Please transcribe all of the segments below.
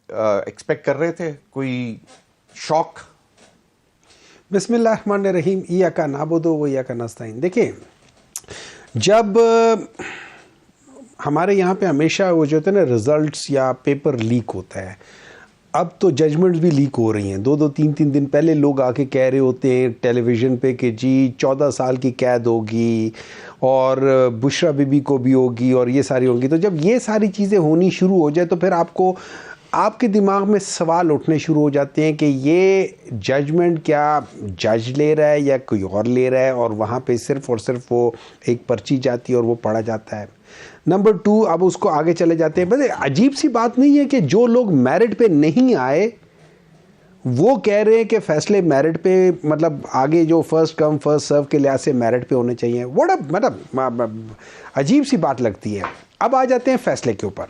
Expect कर रहे थे? कोई शॉक? बिस्मिल्लाहिर्रहमानिर्रहीम, इय्याका नअबुदु व इय्याका नस्तईन। देखिए, जब हमारे यहाँ पे हमेशा वो जो होता है ना रिजल्ट्स या पेपर लीक होता है, अब तो जजमेंट्स भी लीक हो रही हैं। 2-2, 3-3 दिन पहले लोग आके कह रहे होते हैं टेलीविज़न पे कि जी 14 साल की कैद होगी और बुशरा बीबी को भी होगी और ये सारी होंगी। तो जब ये सारी चीज़ें होनी शुरू हो जाए तो फिर आपके दिमाग में सवाल उठने शुरू हो जाते हैं कि ये जजमेंट क्या जज ले रहा है या कोई और ले रहा है, और वहाँ पे सिर्फ़ और सिर्फ वो एक पर्ची जाती है और वो पढ़ा जाता है। नंबर 2, अब उसको आगे चले जाते हैं। बस अजीब सी बात नहीं है कि जो लोग मेरिट पे नहीं आए वो कह रहे हैं कि फैसले मेरिट पे, मतलब आगे जो फर्स्ट कम फर्स्ट सर्व के लिहाज से मेरिट पे होने चाहिए। मतलब अजीब सी बात लगती है। अब आ जाते हैं फैसले के ऊपर।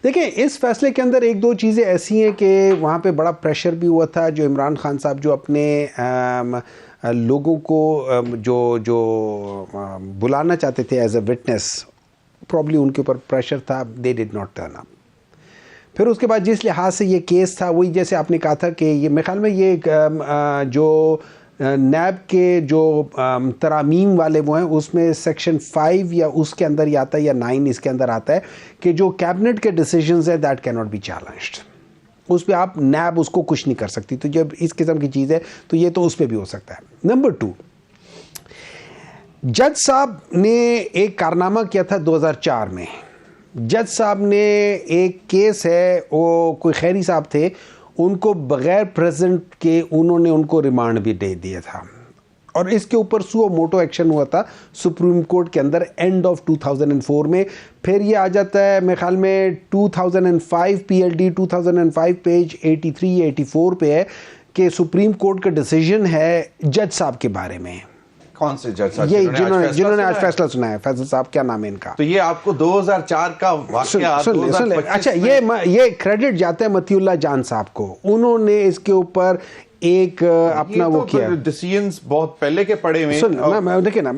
देखिए, इस फैसले के अंदर 1-2 चीज़ें ऐसी हैं कि वहाँ पे बड़ा प्रेशर भी हुआ था। जो इमरान खान साहब जो अपने लोगों को जो बुलाना चाहते थे एज अ विटनेस, प्रॉब्ली उनके ऊपर प्रेशर था, they did not turn up. फिर उसके बाद जिस लिहाज से ये केस था, वही जैसे आपने कहा था कि ये मेरे ख्याल में ये जो नैब के जो तरामीम वाले वो हैं, उसमें सेक्शन 5 या उसके अंदर ही आता है या 9 इसके अंदर आता है कि जो कैबिनेट के डिसीजंस है that can not be challenged. उस पर आप नैब उसको कुछ नहीं कर सकती। तो जब इस किस्म की चीज़ है तो ये तो उस पर भी हो सकता है। नंबर 2, जज साहब ने एक कारनामा किया था 2004 में। जज साहब ने एक केस है, वो कोई खैरी साहब थे, उनको बग़ैर प्रेजेंट के उन्होंने उनको रिमांड भी दे दिया था, और इसके ऊपर सुओ मोटो एक्शन हुआ था सुप्रीम कोर्ट के अंदर एंड ऑफ 2004 में। फिर ये आ जाता है मेरे ख्याल में 2005 PLD 2005 पेज 83-84 पे है कि सुप्रीम कोर्ट का डिसीजन है जज साहब के बारे में। कौन से जज साहब? ये जिन्होंने आज फैसला सुनाया, फैसल साहब, क्या नाम है इनका? तो ये आपको 2004 का वाकया, सुन ले। अच्छा, ये क्रेडिट जाता है मतीउल्लाह जान साहब को। उन्होंने इसके ऊपर एक अपना वो किया। डिसीजंस बहुत पहले के पड़े हुए। सुन ना, देखिए ना,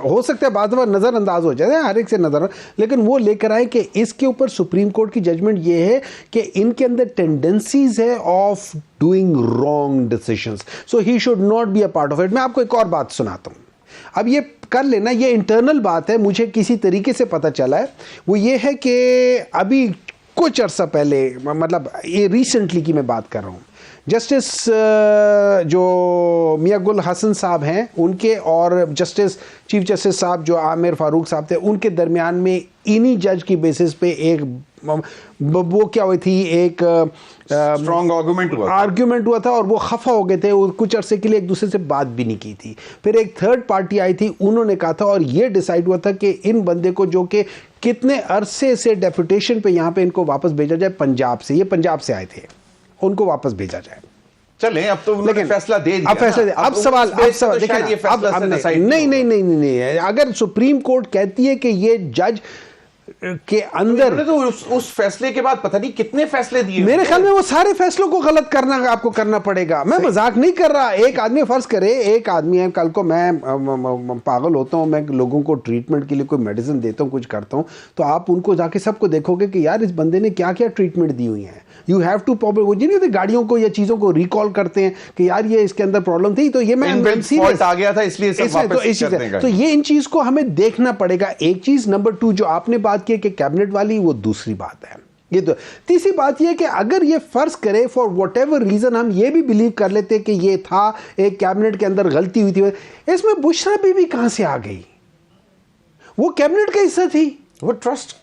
हो सकता है बाद में नज़रअंदाज हो जाए, हर एक से नज़र, लेकिन वो लेकर आए कि इसके ऊपर सुप्रीम कोर्ट की जजमेंट ये है कि इनके अंदर टेंडेंसीज है of doing wrong decisions, so he should not be a part of it. मैं आपको एक और बात सुनाता हूँ, अब ये कर लेना, ये इंटरनल बात है, मुझे किसी तरीके से पता चला है। वो ये है कि अभी कुछ अर्सा पहले, मतलब ये रिसेंटली की मैं बात कर रहा हूँ, जस्टिस जो मियां गुल हसन साहब हैं उनके और चीफ जस्टिस साहब जो आमिर फारूक साहब थे, उनके दरमियान में इन्हीं जज की बेसिस पे एक वो क्या हुई थी, एक स्ट्रॉन्ग आर्ग्यूमेंट हुआ था और वो खफा हो गए थे, कुछ अरसे के लिए एक दूसरे से बात भी नहीं की थी। फिर एक थर्ड पार्टी आई थी, उन्होंने कहा था और ये डिसाइड हुआ था कि इन बंदे को, जो कि कितने अरसे से डेपुटेशन पे यहाँ पे इनको वापस भेजा जाए पंजाब से, ये पंजाब से आए थे, उनको वापस भेजा जाए। चलें, अब तो उन्होंने फैसला दे दिया। अब सवाल देखिए, नहीं, अगर सुप्रीम कोर्ट कहती है कि ये जज के अंदर, तो उस फैसले के बाद पता नहीं कितने फैसले दिए, मेरे ख्याल में वो सारे फैसलों को गलत करना आपको करना पड़ेगा। मैं मजाक नहीं कर रहा। एक आदमी, फर्ज करे एक आदमी है, कल को मैं पागल होता हूँ, मैं लोगों को ट्रीटमेंट के लिए कोई मेडिसिन देता हूँ, कुछ करता हूँ, तो आप उनको जाके सबको देखोगे कि यार इस बंदे ने क्या क्या ट्रीटमेंट दी हुई है। यू हैव टू प्रॉब्लम, वो जिन्हें गाड़ियों को या चीज़ों को रिकॉल करते हैं कि यार ये इसके अंदर प्रॉब्लम थी, तो ये मैं फॉल्ट आ गया था इसलिए सब वापस कर देंगे। तो ये इन चीज़ को हमें देखना पड़ेगा, एक चीज़। नंबर 2, जो आपने बात की कि कैबिनेट वाली, वो दूसरी बात है। ये तो तीसरी बात ये कि अगर ये फर्ज करे फॉर वट एवर रीजन हम ये भी बिलीव कर लेते कि ये था एक कैबिनेट के अंदर गलती हुई थी, इसमें बुशरा बीबी कहां से आ गई? वो कैबिनेट का हिस्सा थी, वो ट्रस्ट।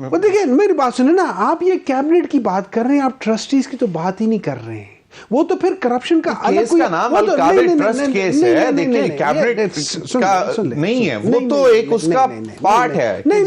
वो देखिए, मेरी बात सुने ना, आप ये कैबिनेट की बात कर रहे हैं, आप ट्रस्टीज की तो बात ही नहीं कर रहे हैं। वो तो फिर करप्शन का अलग कोई, का नाम अल-काबिल ट्रस्ट केस है। देखिए, कैबिनेट का नहीं है, वो तो एक उसका पार्ट है। नहीं,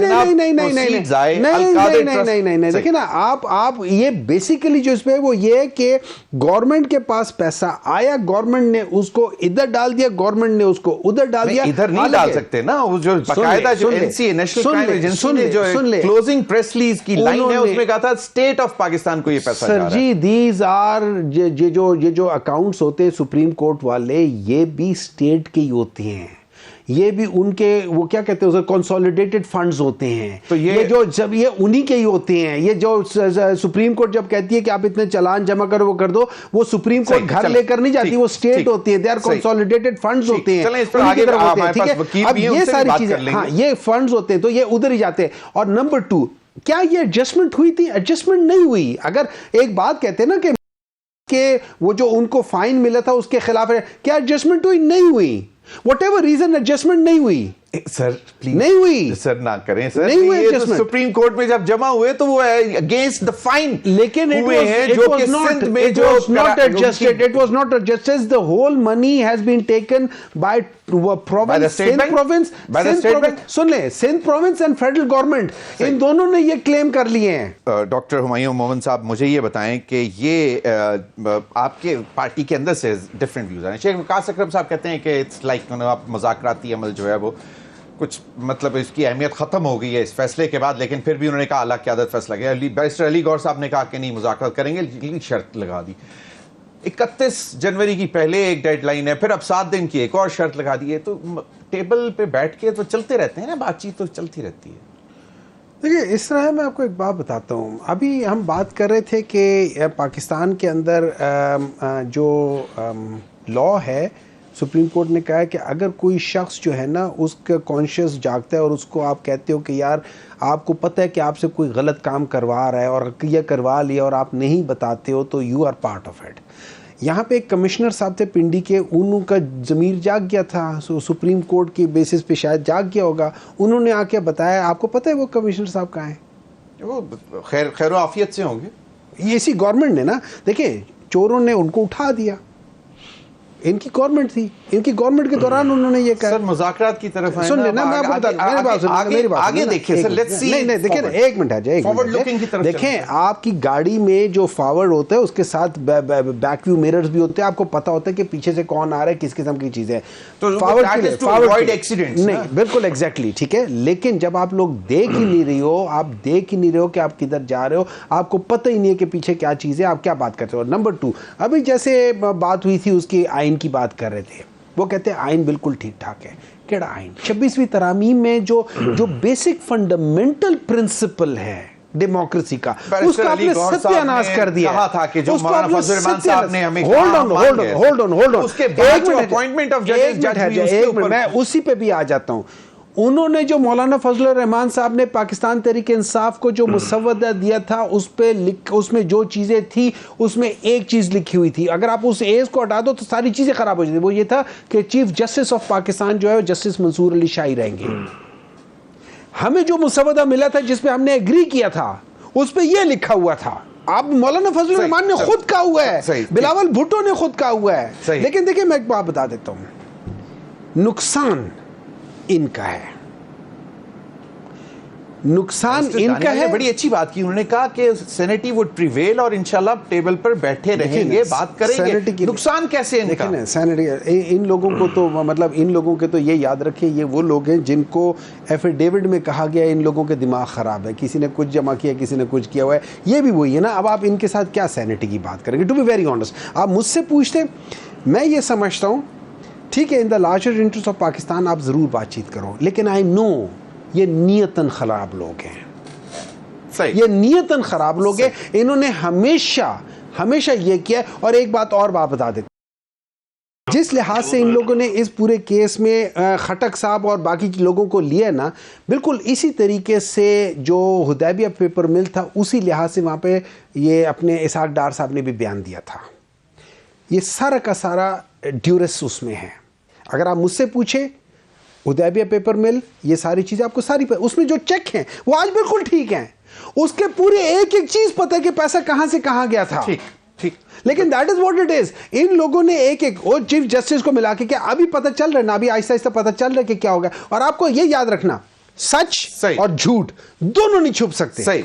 देखिए ना, आप ये बेसिकली जो इसमें वो ये है कि गवर्नमेंट के पास पैसा आया, गवर्नमेंट ने उसको इधर डाल दिया, गवर्नमेंट ने उसको उधर डाल दिया। इधर नहीं डाल सकते ना, वो जो बाकायदा जो एनसीए, नेशनल क्राइम एजेंसी ने जो क्लोजिंग प्रेस रिलीज की लाइन है, उसमें कहा था स्टेट ऑफ पाकिस्तान को ये पैसा जा रहा है। सर जी, दीज आर ये जो अकाउंट्स होते हैं सुप्रीम कोर्ट वाले, ये भी स्टेट के ही होते हैं। ये भी उनके वो क्या कहते हैं उसे कंसोलिडेटेड फंड्स होते हैं। तो ये जो जब ये उन्हीं के ही होते हैं। ये जो सुप्रीम कोर्ट जब कहती है कि आप इतने चालान जमा करो वो कर दो, वो सुप्रीम कोर्ट घर लेकर नहीं जाती, वो स्टेट होती है, दे आर कंसोलिडेटेड फंड्स होते हैं, ठीक है। अब ये सारी चीजें, हाँ ये फंड्स होते हैं तो ये उधर ही जाते हैं। और नंबर 2, क्या ये एडजस्टमेंट हुई थी? एडजस्टमेंट नहीं हुई। अगर एक बात कहते हैं ना कि वो जो उनको फाइन मिला था उसके खिलाफ है, क्या एडजस्टमेंट हुई? नहीं हुई। व्हाटएवर रीजन, एडजस्टमेंट नहीं हुई सर, प्लीज नहीं हुई सर, ना करें सर, नहीं हुई ये तो सुप्रीम कोर्ट में जब जमा हुए तो वो अगेंस्ट द फाइन, लेकिन it was not adjusted. It was not adjusted. The whole money has been taken by province, Sindh province, सुन ले, Sindh province and federal government, इन दोनों ने ये क्लेम कर लिए हैं। डॉक्टर हुमायूं मोहम्मद साहब, मुझे ये बताएं कि ये आपके पार्टी के अंदर से डिफरेंट व्यूज हैं। शेख वकास अकरम साहब कहते हैं कि इट्स लाइक आप मुज़ाकराती अमल जो है वो कुछ मतलब इसकी अहमियत ख़त्म हो गई है इस फैसले के बाद, लेकिन फिर भी उन्होंने कहा अला क़यादत फैसला किया। बैरिस्टर अली गौर साहब ने कहा कि नहीं मुज़ाकरात करेंगे, लेकिन शर्त लगा दी 31 जनवरी की पहले एक डेडलाइन है, फिर अब 7 दिन की एक और शर्त लगा दी है। तो टेबल पे बैठ के तो चलते रहते हैं ना, बातचीत तो चलती रहती है। देखिए इस तरह है, मैं आपको एक बात बताता हूँ। अभी हम बात कर रहे थे कि पाकिस्तान के अंदर जो लॉ है, सुप्रीम कोर्ट ने कहा है कि अगर कोई शख्स जो है ना उसका कॉन्शियस जागता है और उसको आप कहते हो कि यार आपको पता है कि आपसे कोई गलत काम करवा रहा है और ये करवा लिया और आप नहीं बताते हो, तो you are part of it. यहाँ पे एक कमिश्नर साहब थे पिंडी के, उनका ज़मीर जाग गया था, सुप्रीम कोर्ट की बेसिस पे शायद जाग गया होगा, उन्होंने आके बताया। आपको पता है वो कमिश्नर साहब कहाँ हैं? वो खैर आफियत से होंगे। ये इसी गवर्नमेंट ने ना, देखिए चोरों ने उनको उठा दिया, इनकी गवर्नमेंट थी, इनकी गवर्नमेंट के दौरान उन्होंने ये कहा। सर मुज़ाकरात की तरफ आए सुन लेना, मैं आपको बता दूं, मेरी बात आगे देखिए सर, लेट्स सी। नहीं देखिए, एक मिनट आ जाए, फॉरवर्ड लुकिंग की तरफ देखें। आपकी गाड़ी में जो फॉरवर्ड होता है उसके साथ बैक व्यू मिरर्स भी होते हैं, आपको पता होता है कि पीछे से कौन आ रहा है, किस किस्म की चीजें। तो फॉरवर्ड एक्सीडेंट्स नहीं, बिल्कुल एग्जैक्टली ठीक है। लेकिन जब आप लोग देख ही नहीं रही हो, आप देख ही नहीं रहे हो कि आप किधर जा रहे हो, आपको पता ही नहीं है कि पीछे क्या चीज़ है, आप क्या बात करते हो। नंबर 2, अभी जैसे बात हुई थी उसकी आइन की बात कर रहे थे, वो कहते हैं आइन बिल्कुल ठीक ठाक है। केड़ा आइन? 26वीं तरामीम में जो बेसिक फंडामेंटल प्रिंसिपल है डेमोक्रेसी का, उसका आपने सत्यानाश कर दिया। कहा था कि जो मौलाना फजल रहमान साहब ने हमें होल्ड ऑन उसके बाद जो अपॉइंटमेंट ऑफ जजेस, मैं उसी पे भी आ जाता हूं। उन्होंने जो मौलाना फजल रहमान साहब ने पाकिस्तान तहरीक इंसाफ को जो मुसव्वदा दिया था, उसमें जो चीज़ें थी उसमें एक चीज़ लिखी हुई थी, अगर आप उस एज को हटा दो तो सारी चीज़ें ख़राब हो जाती। वो ये था कि चीफ जस्टिस ऑफ पाकिस्तान जो है जस्टिस मंसूर अली शाही रहेंगे। हमें जो मुसव्वदा मिला था जिसपे हमने एग्री किया था उस पर यह लिखा हुआ था। आप मौलाना फजल रहमान ने खुद कहा हुआ है, बिलावल भुट्टो ने खुद कहा हुआ है। लेकिन देखिए मैं एक बात बता देता हूँ, नुकसान इनका है, नुकसान इनका है। बड़ी अच्छी बात की उन्होंने, कहा कि सेनेटी वुड प्रिवेल और इंशाल्लाह टेबल पर बैठे रहेंगे, बात करेंगे। नुकसान कैसे इनका? देखिए सेनेटी, इन लोगों को तो मतलब इन लोगों के तो ये याद रखिए, ये वो लोग हैं जिनको एफिडेविट में कहा गया इन लोगों के दिमाग खराब है, किसी ने कुछ जमा किया, किसी ने कुछ किया हुआ है। ये भी वही है ना। अब आप इनके साथ क्या सेनेटी की बात करेंगे? टू बी वेरी ऑनेस्ट, आप मुझसे पूछते, मैं ये समझता हूँ ठीक है, in the larger interest of Pakistan आप ज़रूर बातचीत करो, लेकिन आई नो ये नियतन ख़राब लोग हैं। सही, ये नियतन ख़राब लोग हैं। इन्होंने हमेशा ये किया। और एक बात और बता देते, जिस लिहाज से इन लोगों ने इस पूरे केस में खटक साहब और बाकी लोगों को लिया ना, बिल्कुल इसी तरीके से जो हुदैबिया पेपर मिल था उसी लिहाज से वहाँ पे ये अपने इसाक डार साहब ने भी बयान दिया था। ये सारा का सारा ड्यूरेस उसमें है। अगर आप मुझसे पूछे हुदैबिया पेपर मिल, ये सारी चीज़ें आपको उसमें जो चेक हैं वो आज बिल्कुल ठीक हैं, उसके पूरे एक चीज़ पता है कि पैसा कहाँ से कहाँ गया था। ठीक। लेकिन that is what it is. इन लोगों ने एक और चीफ जस्टिस को मिला के क्या अभी पता चल रहा है ना, अभी आहिस्ता आहिस्ता पता चल रहा है कि क्या होगा। और आपको ये याद रखना, सच और झूठ दोनों नहीं छुप सकते। सही।